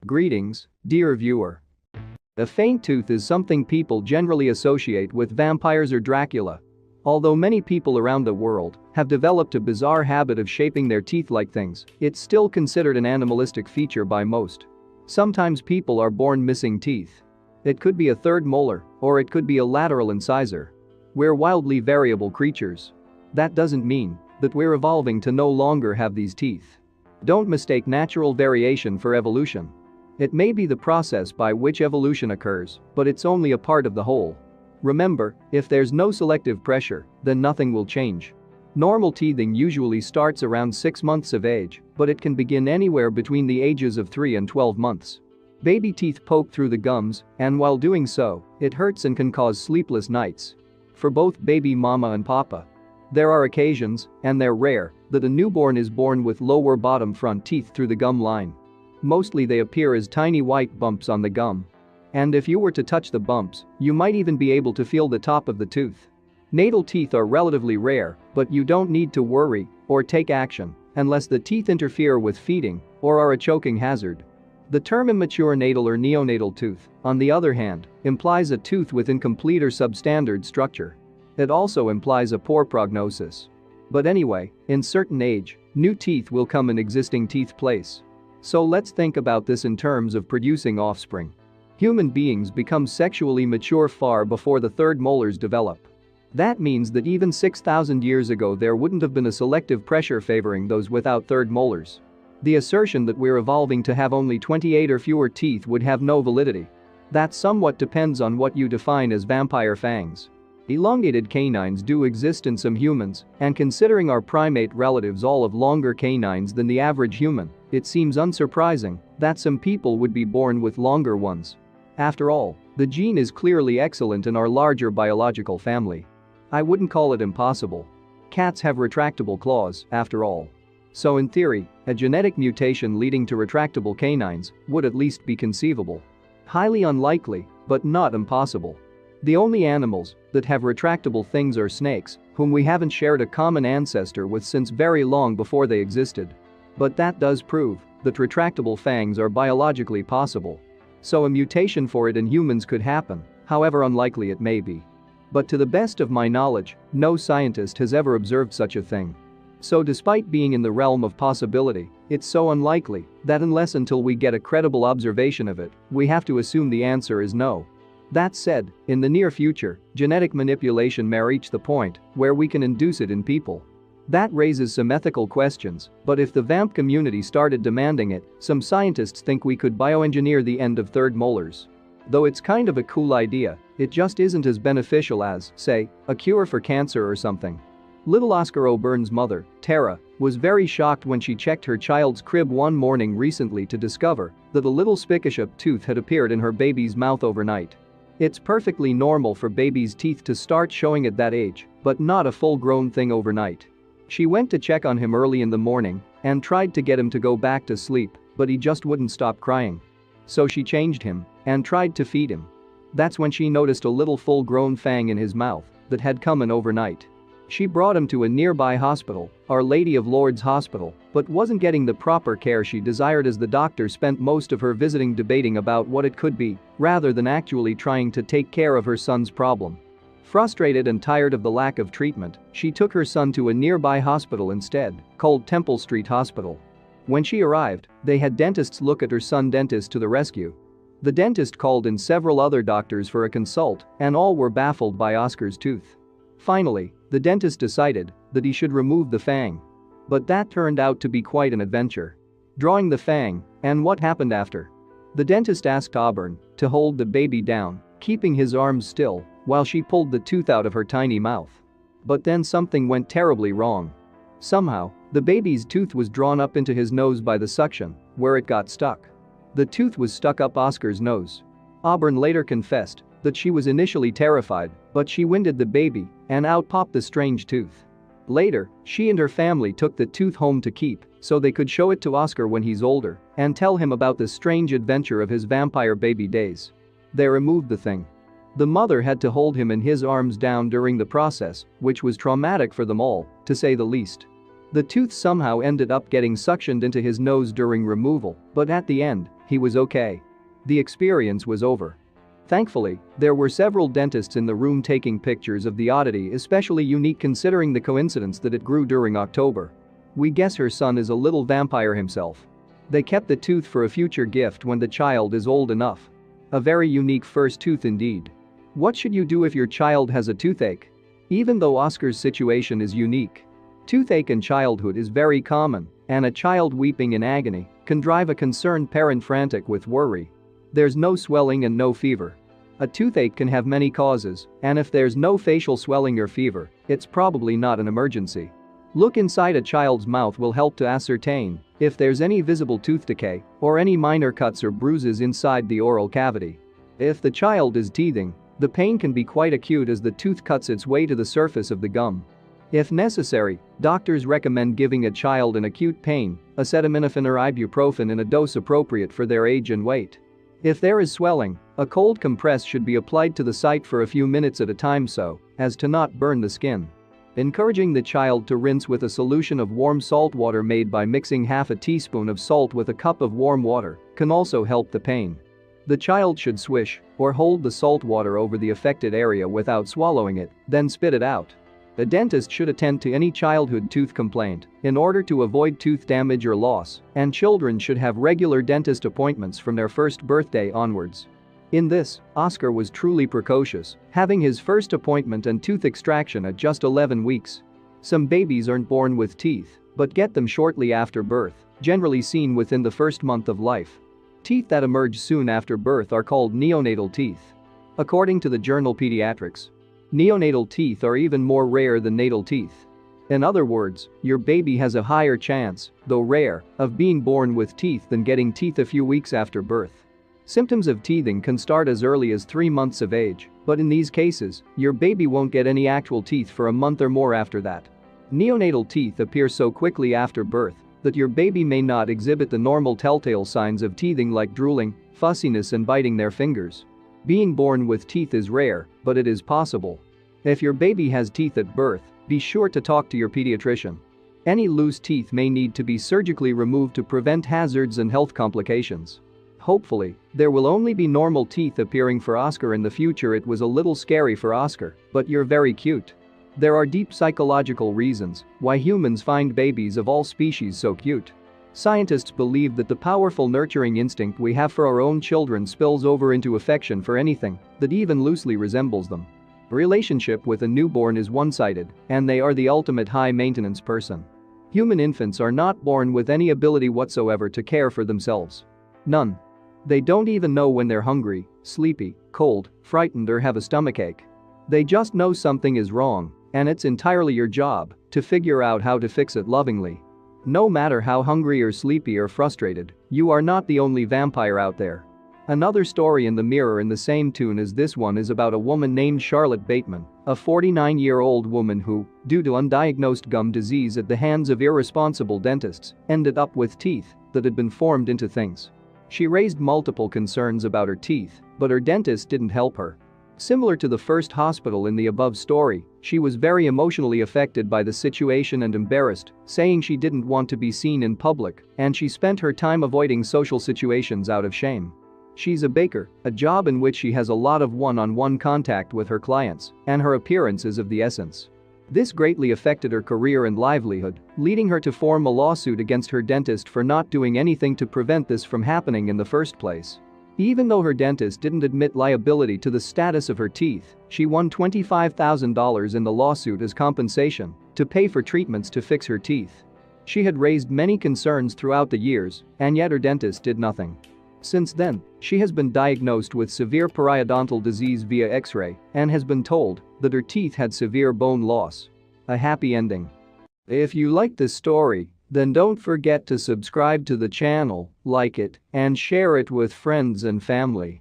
Greetings, dear viewer. A faint tooth is something people generally associate with vampires or Dracula. Although many people around the world have developed a bizarre habit of shaping their teeth like things, it's still considered an animalistic feature by most. Sometimes people are born missing teeth. It could be a third molar, or it could be a lateral incisor. We're wildly variable creatures. That doesn't mean that we're evolving to no longer have these teeth. Don't mistake natural variation for evolution. It may be the process by which evolution occurs, but it's only a part of the whole. Remember, if there's no selective pressure, then nothing will change. Normal teething usually starts around 6 months of age, but it can begin anywhere between the ages of 3 and 12 months. Baby teeth poke through the gums, and while doing so, it hurts and can cause sleepless nights. For both baby mama and papa. There are occasions, and they're rare, that a newborn is born with lower bottom front teeth through the gum line. Mostly they appear as tiny white bumps on the gum. And if you were to touch the bumps, you might even be able to feel the top of the tooth. Natal teeth are relatively rare, but you don't need to worry or take action unless the teeth interfere with feeding or are a choking hazard. The term immature natal or neonatal tooth, on the other hand, implies a tooth with incomplete or substandard structure. It also implies a poor prognosis. But anyway, in certain age, new teeth will come in existing teeth place. So let's think about this in terms of producing offspring. Human beings become sexually mature far before the third molars develop. That means that even 6,000 years ago there wouldn't have been a selective pressure favoring those without third molars. The assertion that we're evolving to have only 28 or fewer teeth would have no validity. That somewhat depends on what you define as vampire fangs. Elongated canines do exist in some humans, and considering our primate relatives all have longer canines than the average human, it seems unsurprising that some people would be born with longer ones. After all, the gene is clearly excellent in our larger biological family. I wouldn't call it impossible. Cats have retractable claws, after all. So in theory, a genetic mutation leading to retractable canines would at least be conceivable. Highly unlikely, but not impossible. The only animals that have retractable things are snakes, whom we haven't shared a common ancestor with since very long before they existed. But that does prove that retractable fangs are biologically possible. So a mutation for it in humans could happen, however unlikely it may be. But to the best of my knowledge, no scientist has ever observed such a thing. So despite being in the realm of possibility, it's so unlikely that unless until we get a credible observation of it, we have to assume the answer is no. That said, in the near future, genetic manipulation may reach the point where we can induce it in people. That raises some ethical questions, but if the vamp community started demanding it, some scientists think we could bioengineer the end of third molars. Though it's kind of a cool idea, it just isn't as beneficial as, say, a cure for cancer or something. Little Oscar O'Byrne's mother, Tara, was very shocked when she checked her child's crib one morning recently to discover that a little spicacious tooth had appeared in her baby's mouth overnight. It's perfectly normal for babies' teeth to start showing at that age, but not a full-grown thing overnight. She went to check on him early in the morning and tried to get him to go back to sleep, but he just wouldn't stop crying. So she changed him and tried to feed him. That's when she noticed a little full-grown fang in his mouth that had come in overnight. She brought him to a nearby hospital, Our Lady of Lourdes Hospital, but wasn't getting the proper care she desired as the doctor spent most of her visiting debating about what it could be, rather than actually trying to take care of her son's problem. Frustrated and tired of the lack of treatment, she took her son to a nearby hospital instead, called Temple Street Hospital. When she arrived, they had dentists look at her son dentist to the rescue. The dentist called in several other doctors for a consult, and all were baffled by Oscar's tooth. Finally, the dentist decided that he should remove the fang. But that turned out to be quite an adventure. Drawing the fang, and what happened after? The dentist asked Auburn to hold the baby down, keeping his arms still, while she pulled the tooth out of her tiny mouth. But then something went terribly wrong. Somehow, the baby's tooth was drawn up into his nose by the suction, where it got stuck. The tooth was stuck up Oscar's nose. Auburn later confessed that she was initially terrified, but she winded the baby, and out popped the strange tooth. Later, she and her family took the tooth home to keep, so they could show it to Oscar when he's older and tell him about the strange adventure of his vampire baby days. They removed the thing. The mother had to hold him in his arms down during the process, which was traumatic for them all, to say the least. The tooth somehow ended up getting suctioned into his nose during removal, but at the end, He was okay. The experience was over. Thankfully, there were several dentists in the room taking pictures of the oddity, especially unique considering the coincidence that it grew during October. We guess her son is a little vampire himself. They kept the tooth for a future gift when the child is old enough. A very unique first tooth indeed. What should you do if your child has a toothache? Even though Oscar's situation is unique, toothache in childhood is very common, and a child weeping in agony can drive a concerned parent frantic with worry. There's no swelling and no fever. A toothache can have many causes, and if there's no facial swelling or fever, it's probably not an emergency. Look inside a child's mouth will help to ascertain if there's any visible tooth decay or any minor cuts or bruises inside the oral cavity. If the child is teething, the pain can be quite acute as the tooth cuts its way to the surface of the gum. If necessary, doctors recommend giving a child in acute pain acetaminophen or ibuprofen in a dose appropriate for their age and weight. If there is swelling, a cold compress should be applied to the site for a few minutes at a time so as to not burn the skin. Encouraging the child to rinse with a solution of warm salt water made by mixing half a teaspoon of salt with a cup of warm water can also help the pain. The child should swish or hold the salt water over the affected area without swallowing it, then spit it out. A dentist should attend to any childhood tooth complaint in order to avoid tooth damage or loss, and children should have regular dentist appointments from their first birthday onwards. In this, Oscar was truly precocious, having his first appointment and tooth extraction at just 11 weeks. Some babies aren't born with teeth, but get them shortly after birth, generally seen within the first month of life. Teeth that emerge soon after birth are called neonatal teeth. According to the journal Pediatrics, neonatal teeth are even more rare than natal teeth. In other words, your baby has a higher chance, though rare, of being born with teeth than getting teeth a few weeks after birth. Symptoms of teething can start as early as 3 months of age, but in these cases, your baby won't get any actual teeth for a month or more after that. Neonatal teeth appear so quickly after birth that your baby may not exhibit the normal telltale signs of teething like drooling, fussiness and biting their fingers. Being born with teeth is rare, but it is possible. If your baby has teeth at birth, be sure to talk to your pediatrician. Any loose teeth may need to be surgically removed to prevent hazards and health complications. Hopefully, there will only be normal teeth appearing for Oscar in the future. It was a little scary for Oscar, but you're very cute. There are deep psychological reasons why humans find babies of all species so cute. Scientists believe that the powerful nurturing instinct we have for our own children spills over into affection for anything that even loosely resembles them. A relationship with a newborn is one-sided, and they are the ultimate high-maintenance person. Human infants are not born with any ability whatsoever to care for themselves. None. They don't even know when they're hungry, sleepy, cold, frightened or have a stomachache. They just know something is wrong, and it's entirely your job to figure out how to fix it lovingly. No matter how hungry or sleepy or frustrated, you are not the only vampire out there. Another story in the mirror in the same tune as this one is about a woman named Charlotte Bateman, a 49-year-old woman who, due to undiagnosed gum disease at the hands of irresponsible dentists, ended up with teeth that had been formed into things. She raised multiple concerns about her teeth, but her dentist didn't help her. Similar to the first hospital in the above story, she was very emotionally affected by the situation and embarrassed, saying she didn't want to be seen in public, and she spent her time avoiding social situations out of shame. She's a baker, a job in which she has a lot of one-on-one contact with her clients, and her appearance is of the essence. This greatly affected her career and livelihood, leading her to form a lawsuit against her dentist for not doing anything to prevent this from happening in the first place. Even though her dentist didn't admit liability to the status of her teeth, she won $25,000 in the lawsuit as compensation to pay for treatments to fix her teeth. She had raised many concerns throughout the years, and yet her dentist did nothing. Since then, she has been diagnosed with severe periodontal disease via X-ray and has been told that her teeth had severe bone loss. A happy ending. If you like this story, then don't forget to subscribe to the channel, like it, and share it with friends and family.